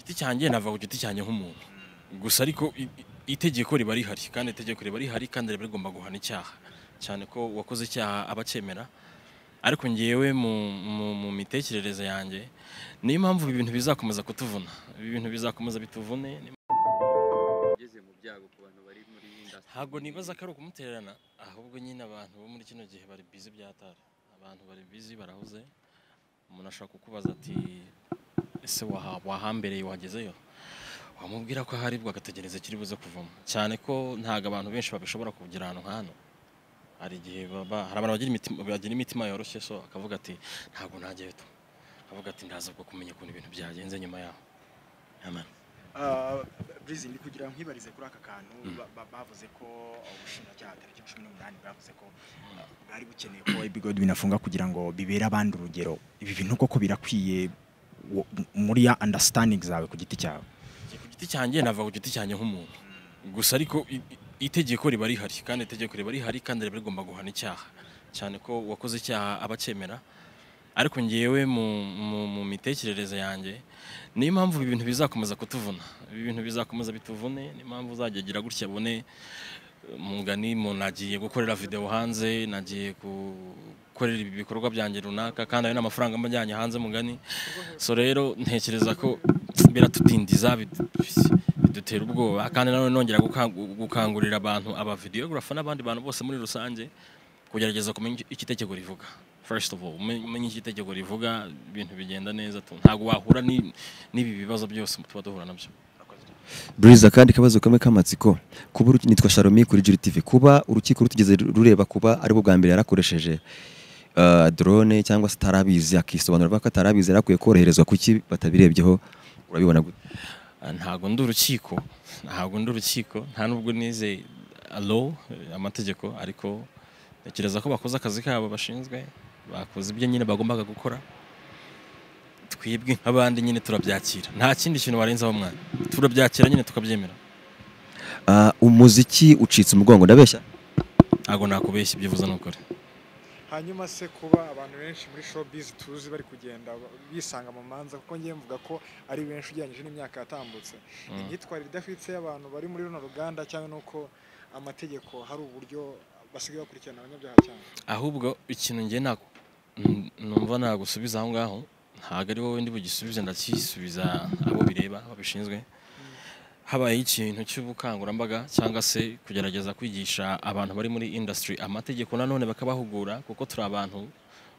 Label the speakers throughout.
Speaker 1: giti cyanjye nava ku giti cyanjye nk'umuntu gusa ariko itegeko riba rihari kandi itegeko riba rihari kandi riba rigomba guhana icyaha cyane ko wakoze icyaha abacemera ariko ngiyewe mu mitekerereze yanjye niyo mpamvu ibintu bizakomeza kutuvuna ibintu bizakomeza bituvune
Speaker 2: ugeze mu byago ku bantu bari muri industry
Speaker 1: ntabwo nibaza ko ari ukumutererana ahubwo nyine abantu bo muri kino gihe bari busy byatara abantu bari busy barahuze umuntu ashaka kukubaza ati ese wahambereye wagezeyo wamubwira ko hari bwo agategereza kiri buze kuvamo cyane ko ntago abantu benshi babishobora kugira ahantu nk'hano hari igihe hari abantu bagira imitima yoroshye so akavuga ati ntago nagiye to akavuga ati ndaza bwo kumenya ukuntu ibintu byagenze nyuma yaho amen
Speaker 3: Breezy ndi kugira nkwibarize kuri aka kantu bavuze ko ubushinjacyaha tariki 18 bavuze ko bari bukeneye ko Ebi Godwin afunga kugira ngo bibere abandi urugero ibi bintu koko birakwiye muri ya understanding zawe ku giti cyawe
Speaker 1: ku giti cyanjye nava ku giti cyanjye nk'umuntu gusa ariko itegeko riba rihari kandi itegeko riba rihari kandi riba rigomba guhana icyaha cyane ko wakoze icyaha abacemera ariko ngiyewe mu mitekerereze yanjye niyo mpamvu ibintu bizakomeza kutuvuna ibintu bizakomeza bituvune niyo mpamvu uzagira gutya bone mungani nagiye gukorera video hanze nagiye gukorera ibikorwa byanjye runaka kandi ayo n'amafaranga mbajyanye hanze mungani so rero ntekereza ko biratudindiza bidutera ubwoba kandi nanone nongera gukangurira abantu aba videographer n'abandi bantu bose muri rusange kugerageza kumenya ikitegeko rivuga first of all umenya ikitegeko rivuga ibintu bigenda neza ntago wahura n'ibi bibazo byose tuba duhura nabyo
Speaker 4: Breezy kandi kabazo kamwe kamatsiko kuba nitwa Sharomi kuri Juri TV kuba urukiko rutigeze rureba kuba ari bwo bwa mbere yarakoresheje drone cyangwa se tarabizi akisobanura ko tarabizi yarakwiye koroherezwa kuki batabirebyeho urabibona gute
Speaker 1: ntago ndurukiko nta nubwo nize law amategeko ariko ntekereza ko bakoze akazi kabo bashinzwe bakoze ibyo nyine bagombaga gukora twibwe nk'abandi nyine turabyakira nta kindi kintu warenzaho mwana turabyakira nyine tukabyemera
Speaker 4: umuziki ucitse umugongo ndabeshya
Speaker 1: ntago nakubeshya ibyo uvuze n'ukuri
Speaker 3: hanyuma se kuba abantu benshi muri showbiz tuzi bari kugenda bisanga mu manza kuko ngiye mvuga ko ari benshi ugereranyije n'imyaka yatambutse imyitwarire idafitse y'abantu bari muri runo ruganda cyangwa nuko amategeko hari uburyo basigaye bakurikirana abanyabyaha cyane
Speaker 1: ahubwo ikintu ngiye numva nagusubiza aho ngaho ntago ari wowe ndi bugisubize ndakisubiza abo bireba babishinzwe habaye ikintu cy'ubukangurambaga cyangwa se kugerageza kwigisha abantu bari muri industry amategeko nanone bakabahugura kuko turi abantu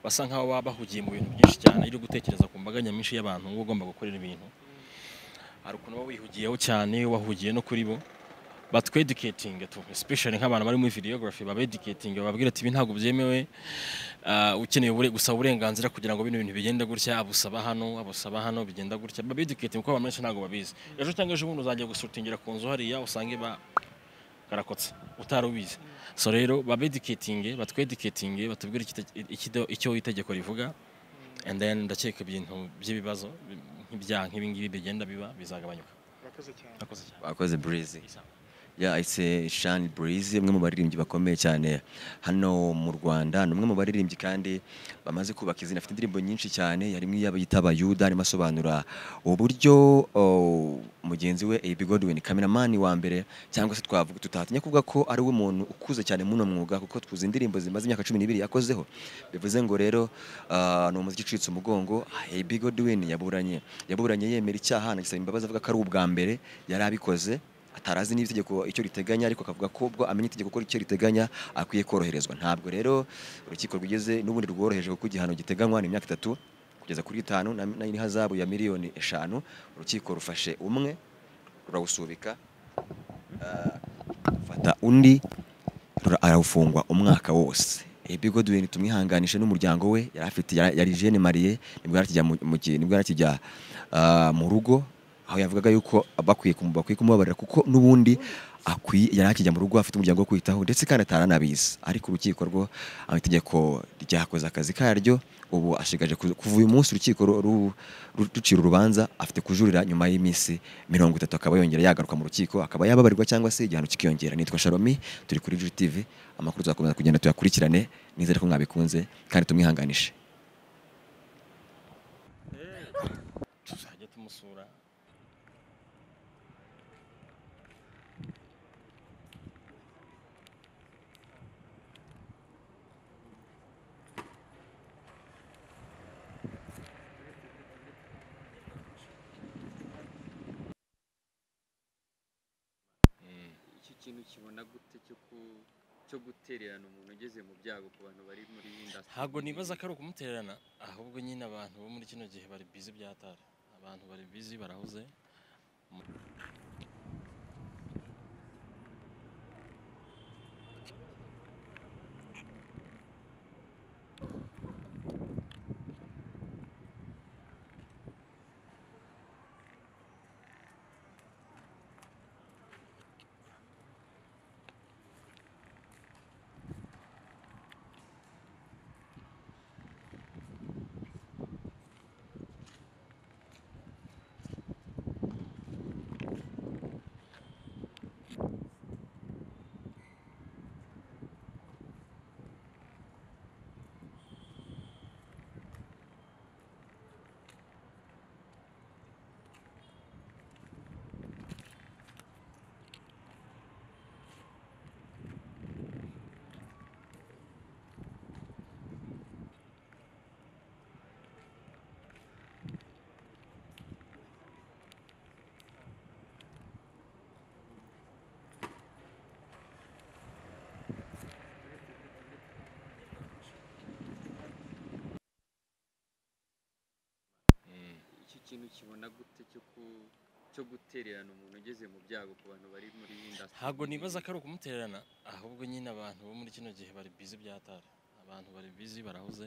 Speaker 1: basa nkaho baba bahugiye mu bintu byinshi cyane iri gutekereza ku mbaga nyamwinshi y'abantu uba ugomba gukorera ibintu hari ukuntu baba wihugiyeho cyane wahugiye no kuri bo batweducating especially nk'abantu bari muri videography babeducating bababwira ati ibi ntago byemewe ukeneye gusaba uburenganzira kugira ngo bino bintu bigende gutya abusaba hano bigenda gutya babeducating kuko abantu ntago babizi ejo cyangwa ejo umuntu uzajya gusutingira ku nzu hariya usange karakotse utarubizi so rero babeducating batweducating batubwira icyo itegeko rivuga and then ndakeka ibintu by'ibibazo nk'ibyaha nk'ibingibi bigenda biba bizagabanyuka
Speaker 4: bakoze Breezy it's Shani Breezy umwe mu baririmbyi bakomeye cyane hano mu Rwanda numwe mu baririmbyi kandi bamaze kubaka izina afite indirimbo nyinshi cyane yarimo yitaba Yuda arimo asobanura uburyo mugenzi we Ebi Godwin cameraman wa mbere cyangwa se twavuga tutatinya kuvuga ko ari we muntu ukuze cyane muno mwuga kuko tuzi indirimbo zimaze imyaka 12 yakozeho bivuze ngo rero no muziki citse umugongo Ebi Godwin yaburanye yemera icyaha anagisaba imbabazi avuga ko ari ubwa mbere yari abikoze atarazi n'itegeko icyo riteganya ariko akavuga ko ubwo amenye itegeko ko icyo riteganya akwiye koroherezwa ntabwo rero urukiko rwigeze n'ubundi rworoheje kuko igihano giteganywa ni imyaka 3 kugeza kuri 5 na hazabu ya miliyoni 5 urukiko rufashe umwe rurawusubika fata undi arafungwa umwaka wose Ebi Godwin tumwihanganishe n'umuryango we yari Jeanne Marie nibwo yarakijya mu rugo aho yavugaga yuko bakwiye kumubabarira kuko nubundi yari akijya mu rugo afite umuryango wo kwitaho ndetse kandi ataranabizi ariko urukiko rwo amategeko ryakoze akazi karyo ubu ashigaje kuva uyu munsi urukiko rucira urubanza afite kujurira nyuma y'iminsi 30 akaba yongera yagaruka mu rukiko akaba yababarirwa cyangwa se igihano kikiyongera nitwa Sharomi turi kuri Juri TV amakuru tuzakomeza kugenda tuyakurikirane nizere ko mwabikunze kandi tumwihanganishe
Speaker 1: tuzajya tumusura
Speaker 2: kintu kibona gute cyo gutererana umuntu ugeze mu byago ku bantu bari muri industry?
Speaker 1: ntabwo nibaza ko ari ukumutererana, ahubwo nyine abantu bo muri kino gihe bari busy byatara, abantu bari busy barahuze.
Speaker 2: Iki kintu kibona gute cyo gutererana umuntu ugeze mu byago ku bantu bari muri industry?
Speaker 1: ntabwo nibaza ko ari ukumutererana, ahubwo nyine abantu bo muri kino gihe bari busy byatara, abantu bari busy barahuze.